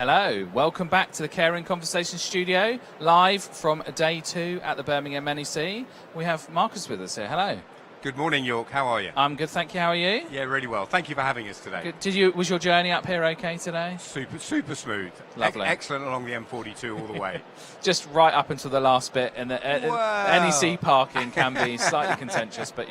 Hello, welcome back to the Caring Conversation studio, live from day 2 at the Birmingham NEC. We have Marcus with us here. Hello. Good morning, York. How are you? I'm good, thank you. How are you? Yeah, really well. Thank you for having us today. Good. Was your journey up here okay today? Super smooth. Lovely. Excellent along the M42 all the way. Just right up until the last bit, and the Wow. NEC parking can be slightly contentious, but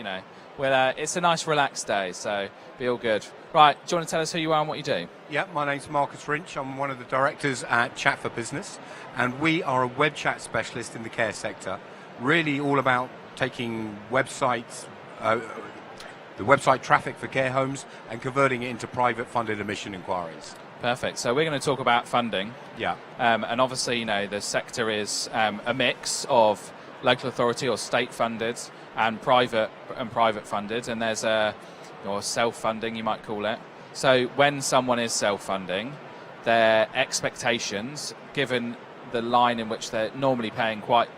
it's a nice relaxed day, so be all good. Right, do you want to tell us who you are and what you do? Yeah, my name's Marcus Wrinch. I'm one of the directors at Chat for Business, and we are a web chat specialist in the care sector, really all about taking websites, the website traffic for care homes and converting it into private funded admission inquiries. Perfect. So we're going to talk about funding. Yeah. And obviously, the sector is a mix of local authority or state funded and private funded, and there's or self-funding, you might call it. So when someone is self-funding, their expectations, given the line in which they're normally paying what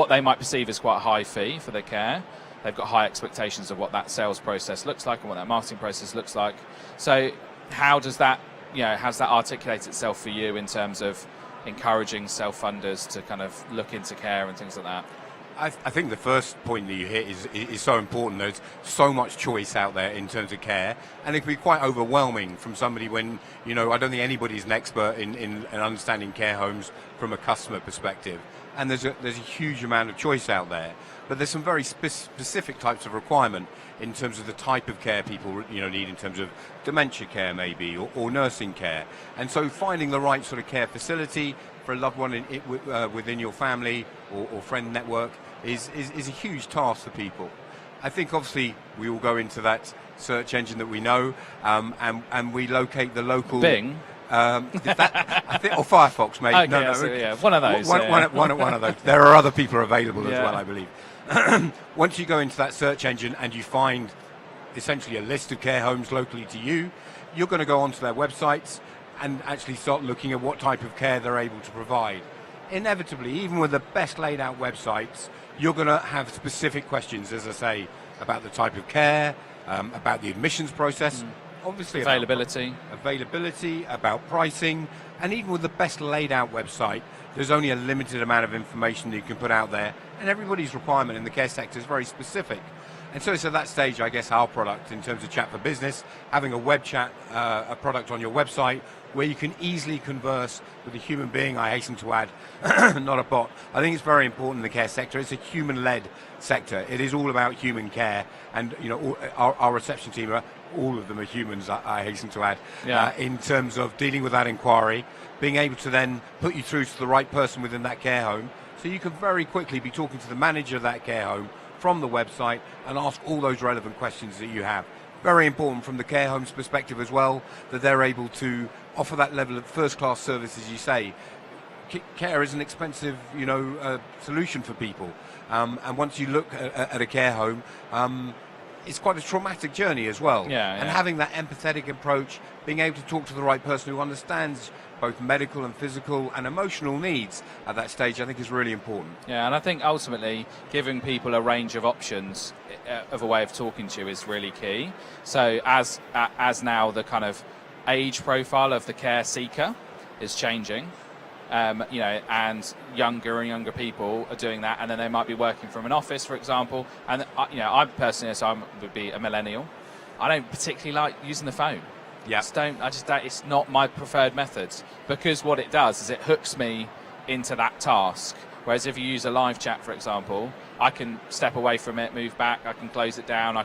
they might perceive as quite a high fee for their care, they've got high expectations of what that sales process looks like and what that marketing process looks like. So how does that articulate itself for you in terms of encouraging self-funders to kind of look into care and things like that? I think the first point that you hit is so important. There's so much choice out there in terms of care, and it can be quite overwhelming from somebody when, I don't think anybody's an expert in understanding care homes from a customer perspective. And there's a huge amount of choice out there, but there's some very specific types of requirement in terms of the type of care people need in terms of dementia care maybe or nursing care. And so finding the right sort of care facility for a loved one within your family or friend network is a huge task for people. I think obviously we all go into that search engine that we know, and we locate the local Bing. I think, or Firefox, maybe. Okay, No, so, yeah, one of those. One of those. There are other people available as Yeah. well, I believe. Once you go into that search engine and you find essentially a list of care homes locally to you, you're going to go onto their websites and actually start looking at what type of care they're able to provide. Inevitably, even with the best laid out websites, you're going to have specific questions, as I say, about the type of care, about the admissions process, obviously Availability, about pricing, and even with the best laid out website, there's only a limited amount of information that you can put out there, and everybody's requirement in the care sector is very specific. And so it's at that stage, I guess, our product in terms of Chat for Business, having a web chat, a product on your website where you can easily converse with a human being, I hasten to add, not a bot. I think it's very important in the care sector. It's a human-led sector. It is all about human care, and our reception team, all of them are humans, I hasten to add, in terms of dealing with that inquiry, being able to then put you through to the right person within that care home, so you can very quickly be talking to the manager of that care home from the website and ask all those relevant questions that you have. Very important from the care home's perspective as well, that they're able to offer that level of first-class service, as you say. Care is an expensive, solution for people. And once you look at a care home, it's quite a traumatic journey as well. And having that empathetic approach, being able to talk to the right person who understands both medical and physical and emotional needs at that stage, I think is really important. Yeah, and I think ultimately giving people a range of options of a way of talking to you is really key. So as now the kind of age profile of the care seeker is changing, and younger and younger people are doing that, and then they might be working from an office, for example. And I personally, would be a millennial. I don't particularly like using the phone. Yeah. It's not my preferred method, because what it does is it hooks me into that task. Whereas if you use a live chat, for example, I can step away from it, move back, I can close it down,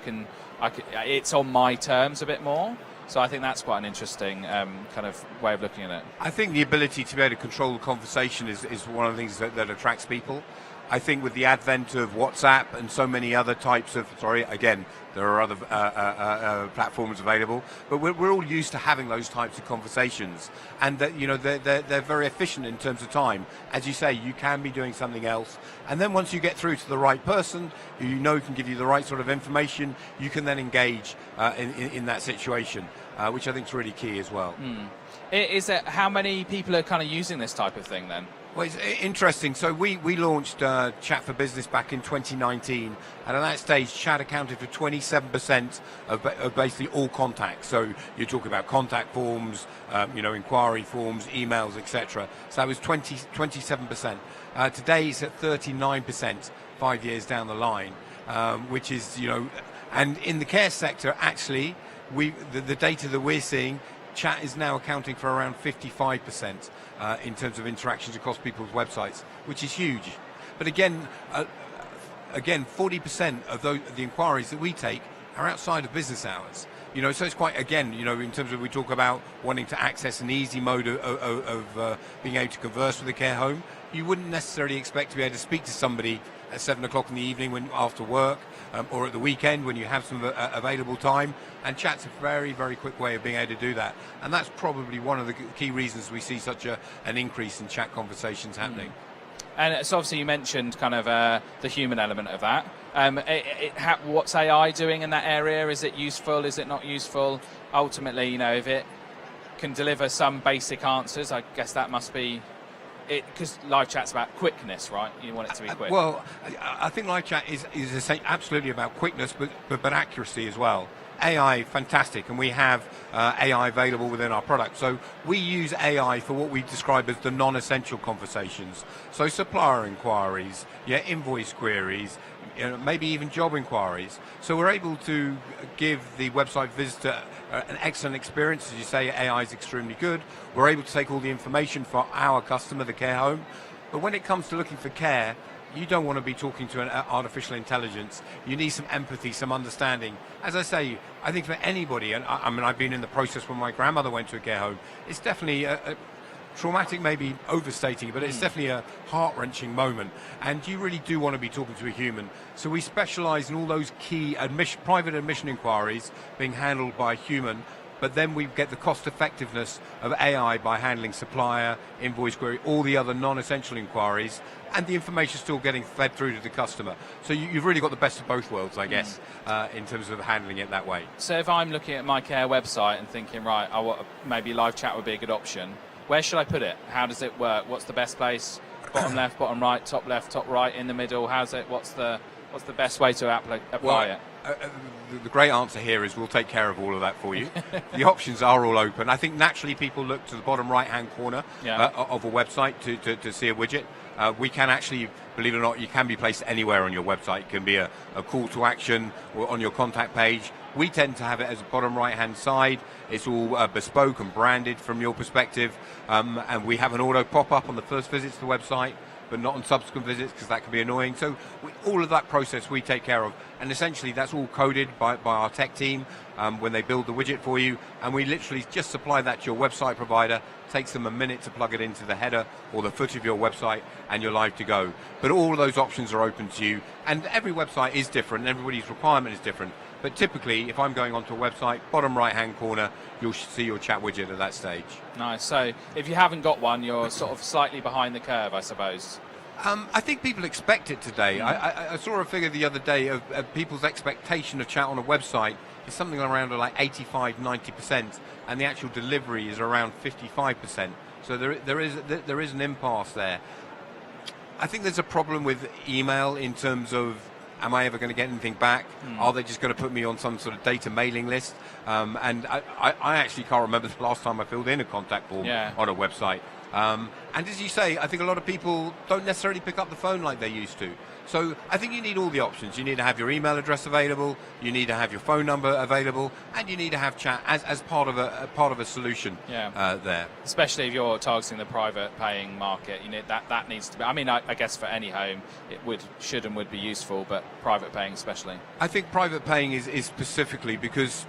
it's on my terms a bit more. So I think that's quite an interesting kind of way of looking at it. I think the ability to be able to control the conversation is one of the things that attracts people. I think with the advent of WhatsApp and so many other types of, there are other platforms available, but we're all used to having those types of conversations, and that they're very efficient in terms of time. As you say, you can be doing something else, and then once you get through to the right person who can give you the right sort of information, you can then engage in that situation, which I think is really key as well. Is it how many people are kind of using this type of thing then? Well, it's interesting. So we launched Chat for Business back in 2019, and at that stage, Chat accounted for 27% of basically all contacts. So you're talking about contact forms, inquiry forms, emails, etc. So that was 27%. Today, it's at 39%. 5 years down the line, which is and in the care sector, actually, the data that we're seeing. Chat is now accounting for around 55% in terms of interactions across people's websites, which is huge. But again, 40% of the inquiries that we take are outside of business hours. So it's quite, again, in terms of we talk about wanting to access an easy mode of being able to converse with a care home. You wouldn't necessarily expect to be able to speak to somebody at 7 o'clock in the evening after work, or at the weekend when you have some available time. And Chat's a very, very quick way of being able to do that. And that's probably one of the key reasons we see such an increase in chat conversations happening. And so obviously you mentioned kind of the human element of that. What's AI doing in that area? Is it useful? Is it not useful? Ultimately, if it can deliver some basic answers, I guess that must be it, because live chat's about quickness, right? You want it to be quick. Well, I think live chat is absolutely about quickness, but accuracy as well. AI, fantastic, and we have AI available within our product. So we use AI for what we describe as the non-essential conversations. So supplier inquiries, invoice queries, maybe even job inquiries. So we're able to give the website visitor an excellent experience. As you say, AI is extremely good. We're able to take all the information for our customer, the care home. But when it comes to looking for care, you don't want to be talking to an artificial intelligence. You need some empathy, some understanding. As I say, I think for anybody, and I've been in the process when my grandmother went to a care home, it's definitely a traumatic, maybe overstating, but it's definitely a heart-wrenching moment. And you really do want to be talking to a human. So we specialize in all those key private admission inquiries being handled by a human, but then we get the cost effectiveness of AI by handling supplier, invoice query, all the other non-essential inquiries, and the information still getting fed through to the customer. So you've really got the best of both worlds, I guess, in terms of handling it that way. So if I'm looking at my care website and thinking, right, maybe live chat would be a good option, where should I put it? How does it work? What's the best place? Bottom left, bottom right, top left, top right, in the middle? What's the best way to apply it? The great answer here is we'll take care of all of that for you. The options are all open. I think naturally people look to the bottom right-hand corner of a website to see a widget. We can actually, believe it or not, you can be placed anywhere on your website. It can be a call to action or on your contact page. We tend to have it as a bottom right-hand side. It's all bespoke and branded from your perspective. And we have an auto pop-up on the first visit to the website, but not on subsequent visits because that can be annoying. So all of that process we take care of. And essentially that's all coded by our tech team when they build the widget for you. And we literally just supply that to your website provider. It takes them a minute to plug it into the header or the footer of your website and you're live to go. But all of those options are open to you. And every website is different and everybody's requirement is different. But typically, if I'm going onto a website, bottom right-hand corner, you'll see your chat widget at that stage. Nice. So if you haven't got one, you're sort of slightly behind the curve, I suppose. I think people expect it today. I saw a figure the other day of people's expectation of chat on a website is something around like 85-90%, and the actual delivery is around 55%. So there is an impasse there. I think there's a problem with email in terms of, am I ever going to get anything back? Are they just going to put me on some sort of data mailing list? And I actually can't remember the last time I filled in a contact form on a website. And as you say, I think a lot of people don't necessarily pick up the phone like they used to. So I think you need all the options. You need to have your email address available, you need to have your phone number available, and you need to have chat as part of a solution there. Especially if you're targeting the private paying market, that needs to be. I mean, I guess for any home, it should and would be useful, but private paying especially. I think private paying is specifically because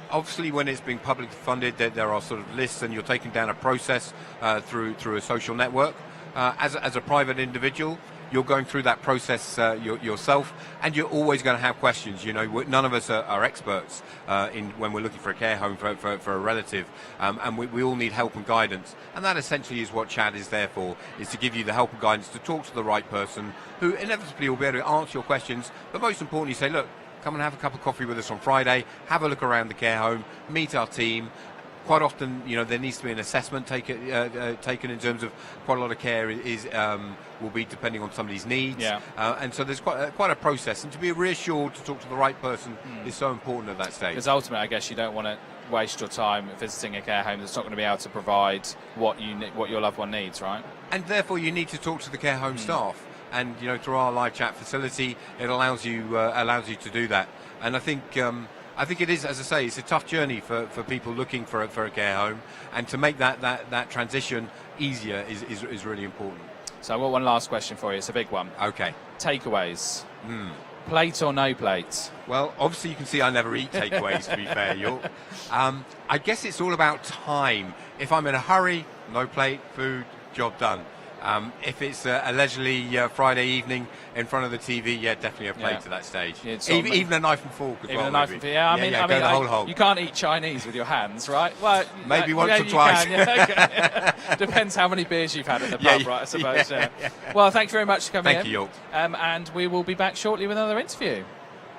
obviously when it's being publicly funded, there are sort of lists and you're taking down a process through a social network. As a private individual, you're going through that process yourself, and you're always going to have questions. None of us are experts when we're looking for a care home for a relative, and we all need help and guidance. And that essentially is what chat is there for, is to give you the help and guidance to talk to the right person who inevitably will be able to answer your questions, but most importantly say, look, come and have a cup of coffee with us on Friday, have a look around the care home, meet our team, Quite often, there needs to be an assessment taken in terms of quite a lot of care will be depending on somebody's needs. Yeah. And so there's quite a process. And to be reassured to talk to the right person is so important at that stage. Because ultimately, I guess you don't want to waste your time visiting a care home that's not going to be able to provide what your loved one needs, right? And therefore, you need to talk to the care home staff. And through our live chat facility, it allows you to do that. And I think it is, as I say, it's a tough journey for people looking for a care home, and to make that transition easier is really important. So I've got one last question for you. It's a big one. Okay. Takeaways. Plate or no plate? Well, obviously you can see I never eat takeaways, to be fair, York. I guess it's all about time. If I'm in a hurry, no plate, food, job done. If it's a leisurely Friday evening in front of the TV, definitely a plate at that stage. Even a knife and fork as well. Even a knife and fork. Yeah, I mean, go the whole hog. You can't eat Chinese with your hands, right? Well, maybe once or twice. Okay. Depends how many beers you've had at the pub, right? I suppose. Well, thank you very much for coming in. Thank you, York. And we will be back shortly with another interview.